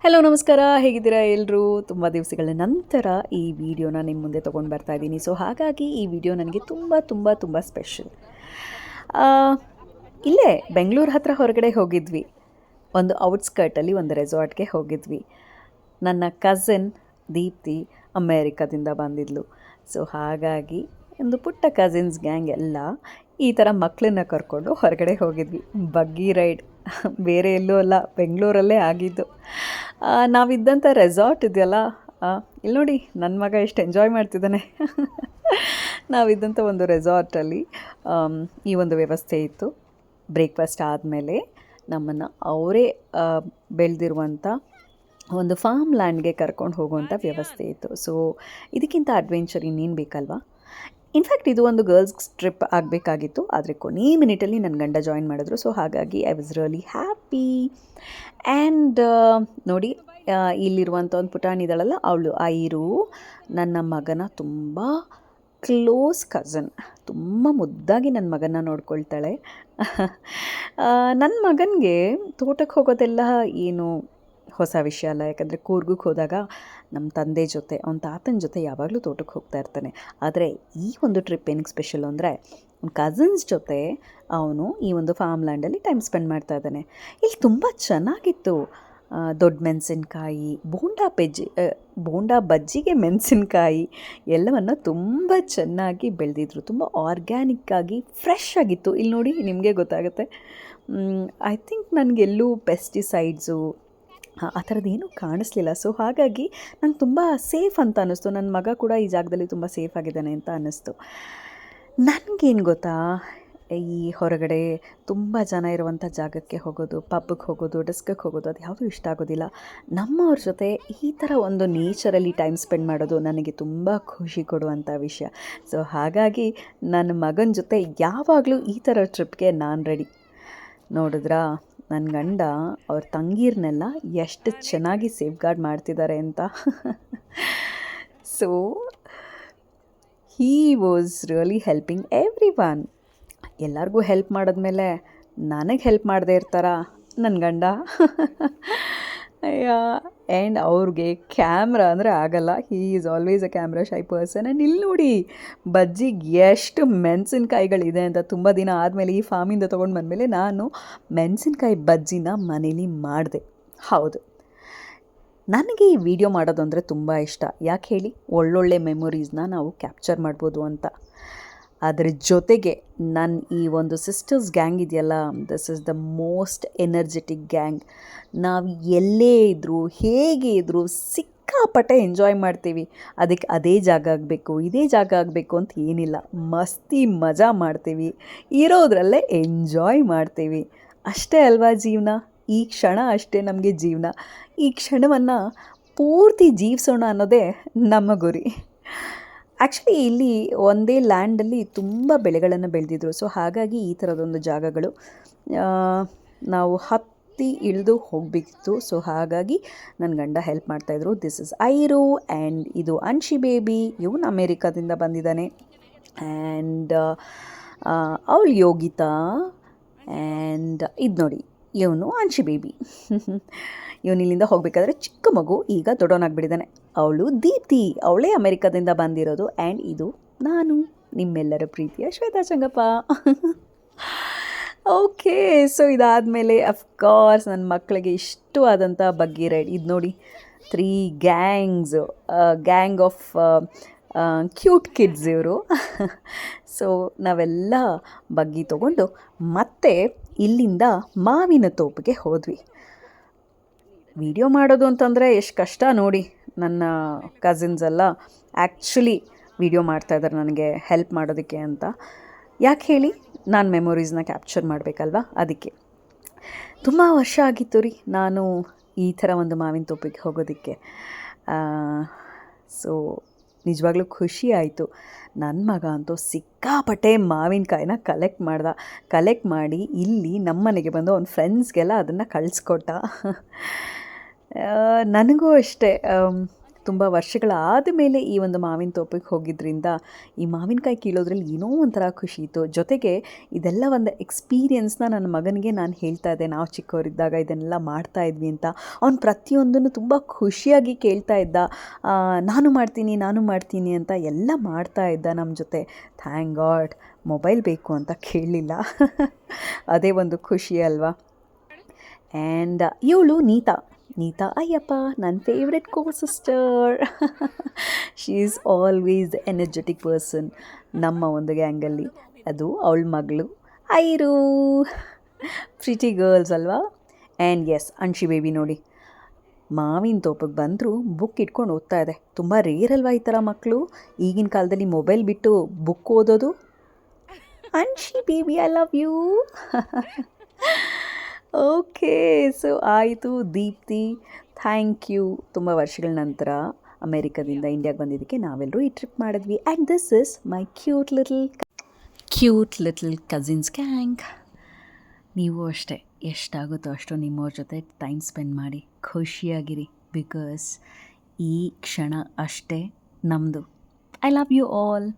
Hello ನಮಸ್ಕಾರ, ಹೇಗಿದ್ದೀರಾ ಎಲ್ಲರೂ? ತುಂಬ ದಿವಸಗಳ ನಂತರ ಈ ವಿಡಿಯೋನ ನಿಮ್ಮ ಮುಂದೆ ತೊಗೊಂಡು ಬರ್ತಾ ಇದ್ದೀನಿ. ಸೊ ಹಾಗಾಗಿ ಈ ವಿಡಿಯೋ ನನಗೆ ತುಂಬ ತುಂಬ ತುಂಬ ಸ್ಪೆಷಲ್. ಇಲ್ಲೇ ಬೆಂಗಳೂರು ಹತ್ರ ಹೊರಗಡೆ ಹೋಗಿದ್ವಿ. ಒಂದು ಔಟ್ಸ್ಕರ್ಟಲ್ಲಿ ಒಂದು ರೆಸಾರ್ಟ್ಗೆ ಹೋಗಿದ್ವಿ. ನನ್ನ ಕಸಿನ್ ದೀಪ್ತಿ ಅಮೇರಿಕಾದಿಂದ ಬಂದಿದ್ಲು. ಸೊ ಹಾಗಾಗಿ ಒಂದು ಪುಟ್ಟ ಕಸಿನ್ಸ್ ಗ್ಯಾಂಗ್ ಎಲ್ಲ ಈ ಥರ ಮಕ್ಕಳನ್ನ ಕರ್ಕೊಂಡು ಹೊರಗಡೆ ಹೋಗಿದ್ವಿ. ಬಗ್ಗಿ ರೈಡ್ ಬೇರೆ ಎಲ್ಲೂ ಅಲ್ಲ, ಬೆಂಗಳೂರಲ್ಲೇ ಆಗಿದ್ದು. ನಾವಿದ್ದಂಥ ರೆಸಾರ್ಟ್ ಇದೆಯಲ್ಲ, ಇಲ್ಲಿ ನೋಡಿ ನನ್ನ ಮಗ ಎಷ್ಟು ಎಂಜಾಯ್ ಮಾಡ್ತಿದ್ದಾನೆ. ನಾವಿದ್ದಂಥ ಒಂದು ರೆಸಾರ್ಟಲ್ಲಿ ಈ ಒಂದು ವ್ಯವಸ್ಥೆ ಇತ್ತು. ಬ್ರೇಕ್ಫಾಸ್ಟ್ ಆದಮೇಲೆ ನಮ್ಮನ್ನು ಅವರೇ ಬೆಳೆದಿರುವಂಥ ಒಂದು ಫಾರ್ಮ್ ಲ್ಯಾಂಡ್ಗೆ ಕರ್ಕೊಂಡು ಹೋಗುವಂಥ ವ್ಯವಸ್ಥೆ ಇತ್ತು. ಸೊ ಇದಕ್ಕಿಂತ ಅಡ್ವೆಂಚರ್ ಇನ್ನೇನು ಬೇಕಲ್ವಾ? ಇನ್ಫ್ಯಾಕ್ಟ್ ಇದು ಒಂದು ಗರ್ಲ್ಸ್ ಟ್ರಿಪ್ ಆಗಬೇಕಾಗಿತ್ತು, ಆದರೆ ಕೊನೆ ಮಿನಿಟಲ್ಲಿ ನನ್ನ ಗಂಡ ಜಾಯಿನ್ ಮಾಡಿದ್ರು. ಸೊ ಹಾಗಾಗಿ I was really happy. And ನೋಡಿ, ಇಲ್ಲಿರುವಂಥ ಒಂದು ಪುಟಾಣಿದಳಲ್ಲ, ಅವಳು ಐರು ನನ್ನ ಮಗನ ತುಂಬ ಕ್ಲೋಸ್ ಕಝನ್. ತುಂಬ ಮುದ್ದಾಗಿ ನನ್ನ ಮಗನ ನೋಡ್ಕೊಳ್ತಾಳೆ. ನನ್ನ ಮಗನಿಗೆ ತೋಟಕ್ಕೆ ಹೋಗೋದೆಲ್ಲ ಏನು ಹೊಸ ವಿಷಯ ಅಲ್ಲ. ಯಾಕಂದರೆ ಕೂರ್ಗಕ್ಕೆ ಹೋದಾಗ ನಮ್ಮ ತಂದೆ ಜೊತೆ, ಅವನ ತಾತನ ಜೊತೆ ಯಾವಾಗಲೂ ತೋಟಕ್ಕೆ ಹೋಗ್ತಾ ಇರ್ತಾನೆ. ಆದರೆ ಈ ಒಂದು ಟ್ರಿಪ್ ಏನಕ್ಕೆ ಸ್ಪೆಷಲು ಅಂದರೆ, ಅವ್ನ ಕಸಿನ್ಸ್ ಜೊತೆ ಅವನು ಈ ಒಂದು ಫಾರ್ಮ್ ಲ್ಯಾಂಡಲ್ಲಿ ಟೈಮ್ ಸ್ಪೆಂಡ್ ಮಾಡ್ತಾ ಇದ್ದಾನೆ. ಇಲ್ಲಿ ತುಂಬ ಚೆನ್ನಾಗಿತ್ತು. ದೊಡ್ಡ ಮೆಣಸಿನ್ಕಾಯಿ, ಬೋಂಡಾ ಬಜ್ಜಿಗೆ ಮೆಣಸಿನ್ಕಾಯಿ ಎಲ್ಲವನ್ನು ತುಂಬ ಚೆನ್ನಾಗಿ ಬೆಳೆದಿದ್ರು. ತುಂಬ ಆರ್ಗ್ಯಾನಿಕ್ಕಾಗಿ ಫ್ರೆಶ್ ಆಗಿತ್ತು. ಇಲ್ಲಿ ನೋಡಿ, ನಿಮಗೆ ಗೊತ್ತಾಗುತ್ತೆ. ಐ ಥಿಂಕ್ ನನಗೆಲ್ಲೂ ಪೆಸ್ಟಿಸೈಡ್ಸು ಆ ಥರದ್ದೇನೂ ಕಾಣಿಸ್ಲಿಲ್ಲ. ಸೊ ಹಾಗಾಗಿ ನಂಗೆ ತುಂಬ ಸೇಫ್ ಅಂತ ಅನ್ನಿಸ್ತು. ನನ್ನ ಮಗ ಕೂಡ ಈ ಜಾಗದಲ್ಲಿ ತುಂಬ ಸೇಫ್ ಆಗಿದ್ದಾನೆ ಅಂತ ಅನ್ನಿಸ್ತು. ನನಗೇನು ಗೊತ್ತಾ, ಈ ಹೊರಗಡೆ ತುಂಬ ಜನ ಇರುವಂಥ ಜಾಗಕ್ಕೆ ಹೋಗೋದು, ಪಬ್ಗೆ ಹೋಗೋದು, ಡಿಸ್ಕಕ್ಕೆ ಹೋಗೋದು, ಅದು ಯಾವುದೂ ಇಷ್ಟ ಆಗೋದಿಲ್ಲ. ನಮ್ಮವ್ರ ಜೊತೆ ಈ ಥರ ಒಂದು ನೇಚರಲ್ಲಿ ಟೈಮ್ ಸ್ಪೆಂಡ್ ಮಾಡೋದು ನನಗೆ ತುಂಬ ಖುಷಿ ಕೊಡುವಂಥ ವಿಷಯ. ಸೊ ಹಾಗಾಗಿ ನನ್ನ ಮಗನ ಜೊತೆ ಯಾವಾಗಲೂ ಈ ಥರ ಟ್ರಿಪ್ಗೆ ನಾನು ರೆಡಿ. ನೋಡಿದ್ರಾ, ನನ್ನ ಗಂಡ ಅವ್ರ ತಂಗೀರನ್ನೆಲ್ಲ ಎಷ್ಟು ಚೆನ್ನಾಗಿ ಸೇಫ್ ಗಾರ್ಡ್ ಮಾಡ್ತಿದ್ದಾರೆ ಅಂತ. So he was really helping every one. ಎಲ್ಲರಿಗೂ ಹೆಲ್ಪ್ ಮಾಡಿದ್ಮೇಲೆ ನನಗೆ ಹೆಲ್ಪ್ ಮಾಡದೇ ಇರ್ತಾರ ನನ್ನ ಗಂಡ? ಆ್ಯಂಡ್ ಅವ್ರಿಗೆ ಕ್ಯಾಮ್ರಾ ಅಂದರೆ ಆಗಲ್ಲ. He is always a camera ಶೈ person. And ಇಲ್ಲಿ ನೋಡಿ, ಬಜ್ಜಿಗೆ ಎಷ್ಟು ಮೆಣಸಿನ್ಕಾಯಿಗಳಿದೆ ಅಂತ. ತುಂಬ ದಿನ ಆದಮೇಲೆ ಈ ಫಾರ್ಮಿಂದ ತೊಗೊಂಡು ಬಂದಮೇಲೆ ನಾನು ಮೆಣಸಿನ್ಕಾಯಿ ಬಜ್ಜಿನ ಮನೇಲಿ ಮಾಡಿದೆ. ಹೌದು, ನನಗೆ ಈ ವಿಡಿಯೋ ಮಾಡೋದು ಅಂದರೆ ತುಂಬ ಇಷ್ಟ. ಯಾಕೆ ಹೇಳಿ? ಒಳ್ಳೊಳ್ಳೆ ಮೆಮೊರೀಸ್ನ ನಾವು ಕ್ಯಾಪ್ಚರ್ ಮಾಡ್ಬೋದು ಅಂತ. ಅದರ ಜೊತೆಗೆ ನನ್ನ ಈ ಒಂದು ಸಿಸ್ಟರ್ಸ್ ಗ್ಯಾಂಗ್ ಇದೆಯಲ್ಲ, this is the most energetic gang. ನಾವು ಎಲ್ಲೇ ಇದ್ದರೂ, ಹೇಗೆ ಇದ್ದರೂ ಸಿಕ್ಕಾಪಟ್ಟೆ ಎಂಜಾಯ್ ಮಾಡ್ತೀವಿ. ಅದಕ್ಕೆ ಅದೇ ಜಾಗ ಆಗಬೇಕು, ಇದೇ ಜಾಗ ಆಗಬೇಕು ಅಂತ ಏನಿಲ್ಲ. ಮಸ್ತಿ ಮಜಾ ಮಾಡ್ತೀವಿ, ಇರೋದ್ರಲ್ಲೇ ಎಂಜಾಯ್ ಮಾಡ್ತೀವಿ. ಅಷ್ಟೇ ಅಲ್ವಾ ಜೀವನ? ಈ ಕ್ಷಣ ಅಷ್ಟೇ ನಮಗೆ ಜೀವನ. ಈ ಕ್ಷಣವನ್ನು ಪೂರ್ತಿ ಜೀವಿಸೋಣ ಅನ್ನೋದೇ ನಮ್ಮ ಗುರಿ. ಆ್ಯಕ್ಚುಲಿ ಇಲ್ಲಿ ಒಂದೇ ಲ್ಯಾಂಡಲ್ಲಿ ತುಂಬ ಬೆಳೆಗಳನ್ನು ಬೆಳೆದಿದ್ರು. ಸೊ ಹಾಗಾಗಿ ಈ ಥರದೊಂದು ಜಾಗಗಳು ನಾವು ಹತ್ತಿ ಇಳಿದು ಹೋಗಬೇಕಿತ್ತು. ಸೊ ಹಾಗಾಗಿ ನನ್ನ ಗಂಡ ಹೆಲ್ಪ್ ಮಾಡ್ತಾಯಿದ್ರು. ದಿಸ್ ಇಸ್ ಐರು ಆ್ಯಂಡ್ ಇದು ಅನ್ಶಿ ಬೇಬಿ. ಇವನು ಅಮೇರಿಕಾದಿಂದ ಬಂದಿದ್ದಾನೆ. ಆ್ಯಂಡ್ ಅವಳು ಯೋಗಿತಾ. ಆ್ಯಂಡ್ ಇದು ನೋಡಿ, ಇವನು ಅನ್ಶಿ ಬೇಬಿ. ಇವನು ಇಲ್ಲಿಂದ ಹೋಗಬೇಕಾದ್ರೆ ಚಿಕ್ಕ ಮಗು, ಈಗ ದೊಡ್ಡವನಾಗ್ಬಿಟ್ಟಿದ್ದಾನೆ. ಅವಳು ದೀಪ್ತಿ, ಅವಳೇ ಅಮೆರಿಕದಿಂದ ಬಂದಿರೋದು. ಆ್ಯಂಡ್ ಇದು ನಾನು, ನಿಮ್ಮೆಲ್ಲರ ಪ್ರೀತಿಯ ಶ್ವೇತಾ ಚಂಗಪ್ಪ. ಓಕೆ, ಸೊ ಇದಾದಮೇಲೆ ಅಫ್ಕೋರ್ಸ್ ನನ್ನ ಮಕ್ಕಳಿಗೆ ಇಷ್ಟವಾದಂಥ ಬಗ್ಗಿ ರೈಡ್. ಇದು ನೋಡಿ, 3 ಗ್ಯಾಂಗ್ ಆಫ್ ಕ್ಯೂಟ್ ಕಿಡ್ಸ್ ಇವರು. ಸೊ ನಾವೆಲ್ಲ ಬಗ್ಗಿ ತೊಗೊಂಡು ಮತ್ತೆ ಇಲ್ಲಿಂದ ಮಾವಿನ ತೋಪಿಗೆ ಹೋದ್ವಿ. ವಿಡಿಯೋ ಮಾಡೋದು ಅಂತಂದರೆ ಎಷ್ಟು ಕಷ್ಟ ನೋಡಿ. ನನ್ನ ಕಸಿನ್ಸ್ ಎಲ್ಲ ಆ್ಯಕ್ಚುಲಿ ವಿಡಿಯೋ ಮಾಡ್ತಾಯಿದ್ದಾರೆ ನನಗೆ ಹೆಲ್ಪ್ ಮಾಡೋದಕ್ಕೆ ಅಂತ. ಯಾಕೆ ಹೇಳಿ? ನಾನು ಮೆಮೊರೀಸ್ನ ಕ್ಯಾಪ್ಚರ್ ಮಾಡಬೇಕಲ್ವ, ಅದಕ್ಕೆ. ತುಂಬ ವರ್ಷ ಆಗಿತ್ತು ರೀ ನಾನು ಈ ಥರ ಒಂದು ಮಾವಿನ ತೋಪಿಗೆ ಹೋಗೋದಕ್ಕೆ. ಸೊ ನಿಜವಾಗ್ಲೂ ಖುಷಿ ಆಯಿತು. ನನ್ನ ಮಗ ಅಂತೂ ಸಿಕ್ಕಾಪಟ್ಟೆ ಮಾವಿನಕಾಯಿನ ಕಲೆಕ್ಟ್ ಮಾಡಿ ಇಲ್ಲಿ ನಮ್ಮನೆಗೆ ಬಂದು ಅವ್ನ ಫ್ರೆಂಡ್ಸ್ಗೆಲ್ಲ ಅದನ್ನು ಕಳಿಸ್ಕೊಟ್ಟ. ನನಗೂ ಅಷ್ಟೇ ತುಂಬ ವರ್ಷಗಳಾದ ಮೇಲೆ ಈ ಒಂದು ಮಾವಿನ ತೋಪಿಗೆ ಹೋಗಿದ್ದರಿಂದ ಈ ಮಾವಿನಕಾಯಿ ಕೀಳೋದ್ರಲ್ಲಿ ಏನೋ ಒಂಥರ ಖುಷಿ ಇತ್ತು. ಜೊತೆಗೆ ಇದೆಲ್ಲ ಒಂದು ಎಕ್ಸ್ಪೀರಿಯೆನ್ಸ್ನ ನನ್ನ ಮಗನಿಗೆ ನಾನು ಹೇಳ್ತಾ ಇದ್ದೆ, ನಾವು ಚಿಕ್ಕವರಿದ್ದಾಗ ಇದನ್ನೆಲ್ಲ ಮಾಡ್ತಾ ಇದ್ವಿ ಅಂತ. ಅವ್ನು ಪ್ರತಿಯೊಂದನ್ನು ತುಂಬ ಖುಷಿಯಾಗಿ ಕೇಳ್ತಾ ಇದ್ದ. ನಾನು ಮಾಡ್ತೀನಿ ಅಂತ ಎಲ್ಲ ಮಾಡ್ತಾ ಇದ್ದ ನಮ್ಮ ಜೊತೆ. ಥ್ಯಾಂಕ್ ಗಾಡ್ ಮೊಬೈಲ್ ಬೇಕು ಅಂತ ಕೇಳಲಿಲ್ಲ. ಅದೇ ಒಂದು ಖುಷಿ ಅಲ್ವಾ. ಆ್ಯಂಡ್ ಇವಳು ನೀತಾ ಅಯ್ಯಪ್ಪ, ನನ್ನ favourite sister. She is always energetic person ನಮ್ಮ ಒಂದು ಗ್ಯಾಂಗಲ್ಲಿ. ಅದು ಅವಳ ಮಗಳು ಐರು. ಪ್ರಿಟಿ ಗರ್ಲ್ಸ್ ಅಲ್ವಾ. ಆ್ಯಂಡ್ ಎಸ್, ಅನ್ಶಿ ಬೇಬಿ ನೋಡಿ, ಮಾವಿನ ತೋಪಿಗೆ ಬಂದರೂ ಬುಕ್ ಇಟ್ಕೊಂಡು ಓದ್ತಾ ಇದೆ. ತುಂಬ ರೇರ್ ಅಲ್ವಾ ಈ ಥರ ಮಕ್ಕಳು, ಈಗಿನ ಕಾಲದಲ್ಲಿ ಮೊಬೈಲ್ ಬಿಟ್ಟು ಬುಕ್ ಓದೋದು. Anshi baby, I love you. Okay, so ಆಯಿತು ದೀಪ್ತಿ, ಥ್ಯಾಂಕ್ ಯು. ತುಂಬ ವರ್ಷಗಳ ನಂತರ ಅಮೇರಿಕಾದಿಂದ ಇಂಡಿಯಾಗೆ ಬಂದಿದ್ದಕ್ಕೆ ನಾವೆಲ್ಲರೂ ಈ ಟ್ರಿಪ್ ಮಾಡಿದ್ವಿ. And this is my cute little cousins gang. ನೀವು ಅಷ್ಟೇ, ಎಷ್ಟಾಗುತ್ತೋ ಅಷ್ಟು ನಿಮ್ಮವ್ರ ಜೊತೆ ಟೈಮ್ ಸ್ಪೆಂಡ್ ಮಾಡಿ ಖುಷಿಯಾಗಿರಿ. ಬಿಕಾಸ್ ಈ ಕ್ಷಣ ಅಷ್ಟೇ ನಮ್ಮದು. I love you all.